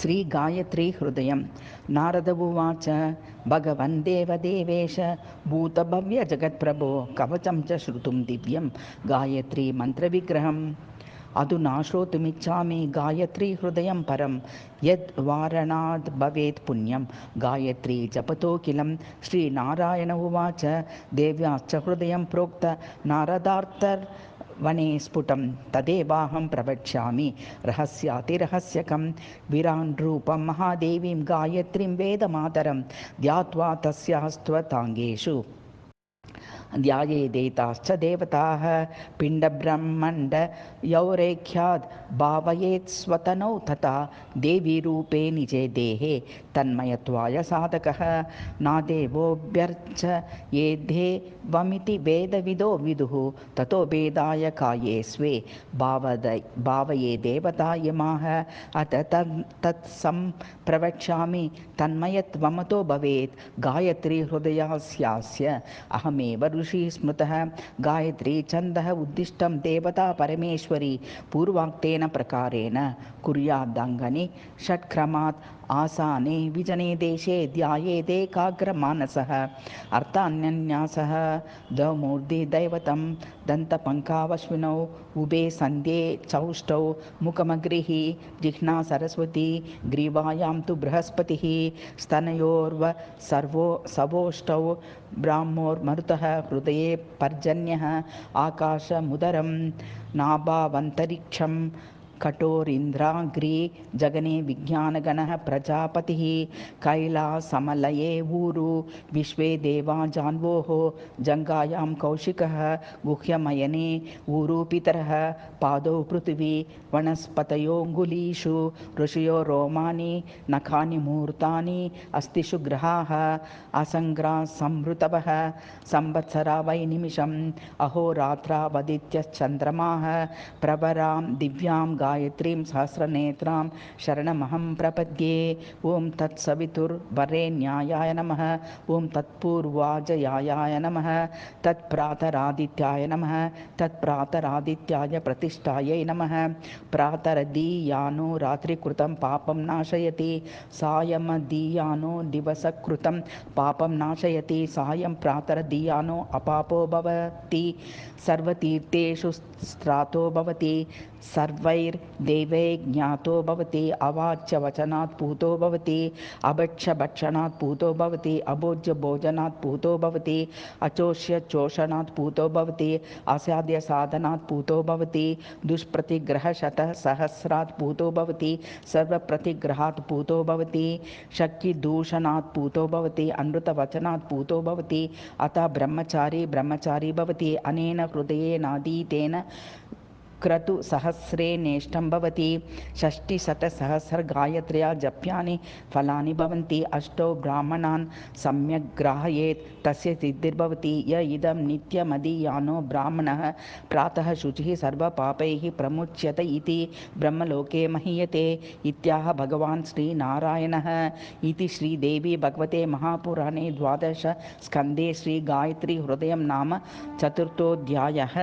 श्रीगायत्री हृदयं नारद उवाच भगवन् देवदेवेश भूतभव्यजगत्प्रभो कवचं च श्रुतुं दिव्यं गायत्री मन्त्रविग्रहम् अधुना श्रोतुमिच्छामि गायत्री हृदयं परं यद्वारणाद् भवेत् पुण्यं गायत्री जपतोऽखिलं श्रीनारायण उवाच देव्याश्च हृदयं प्रोक्त नारदार्तर्वणे स्फुटं तदेवाहं प्रवक्ष्यामि रहस्यातिरहस्यकं विराड्रूपं महादेवीं गायत्रीं वेदमातरं ध्यात्वा तस्यास्त्वताङ्गेषु ध्यायेदेताश्च देवताः पिण्डब्रह्मण्डयौरेख्याद् भावयेत् स्वतनौ तथा देवी रूपे निजे देहे तन्मयत्वाय साधकः नादेवोऽभ्यर्चयेद्धेवमिति वेदविदो विदुः ततो भेदाय काये स्वे भावये देवता यमाः अत तत्सम्प्रवक्ष्यामि तन्मयत्वमतो भवेत् गायत्री हृदयस्यास्य अहमेव ऋषि स्मृतः गायत्री छन्दः उद्दिष्टं देवता परमेश्वरी पूर्वाक्तेन प्रकारेण कुर्यादङ्गनि षट्क्रमात् आसाने विजने देशे ध्यायेदेकाग्रमानसः अर्थान्यन्यासः द्वमूर्धि दैवतं दन्तपङ्कावश्विनौ उभे सन्ध्ये चौष्टौ मुखमग्रिः जिह्ना सरस्वती ग्रीवायां तु बृहस्पतिः स्तनयोर्व सवोष्टौ ब्राह्मोर्मरुतः हृदये पर्जन्यः आकाशमुदरं नाभावन्तरिक्षं कठोरीन्द्राग्री जगने विज्ञानगणः प्रजापतिः कैलासमलये ऊरु विश्वे देवा जान्वोः जङ्गायां कौशिकः गुह्यमयने ऊरु पितरः पादौ पृथिवी वनस्पतयोऽङ्गुलीषु ऋषयो रोमानि नखानि मुहूर्तानि अस्तिषु ग्रहाः असङ्ग्रासंहृतवः संवत्सरा वै निमिषम् अहोरात्रावदित्यश्चन्द्रमाः प्रवरां दिव्यां गायत्रीं सहस्रनेत्रां शरणमहं प्रपद्ये ॐ तत्सवितुर्वरेण्यायाय नमः ॐ तत्पूर्वाजयाय नमः तत्प्रातरादित्याय नमः तत्प्रातरादित्याय प्रतिष्ठायै नमः प्रातरदीयानो रात्रिकृतं पापं नाशयति सायमदीयानो दिवसकृतं पापं नाशयति सायं प्रातरदीयानो अपापो भवति सर्वतीर्थेषु स्त्रातो भवति सर्वैर्देवै ज्ञातो भवति अवाच्य वचनात् पूतो भवति अभक्ष्यभक्षणात् पूतो भवति अभोज्यभोजनात् पूतो भवति अचोष्य चोषणात् पूतो भवति असाध्य साधनात् पूतो भवति दुष्प्रतिग्रहशतसहस्रात् पूतो भवति सर्वप्रतिग्रहात् पूतो भवति शक्तिदूषणात् पूतो भवति अनृतवचनात् पूतो भवति अतः ब्रह्मचारी भवति अनेन हृदयेनाधीतेन क्रतुसहस्रे नेष्टं भवति षष्टिशतसहस्रगायत्र्या जप्यानि फलानि भवन्ति अष्टौ ब्राह्मणान् सम्यक् ग्राहयेत् तस्य सिद्धिर्भवति य इदं नित्यमदीयानो ब्राह्मणः प्रातः शुचिः सर्वपापैः प्रमुच्यत इति ब्रह्मलोके महीयते इत्याह भगवान् श्रीनारायणः इति श्रीदेवी भगवते महापुराणे 12 स्कन्धे श्रीगायत्री हृदयं नाम 4ोऽध्यायः।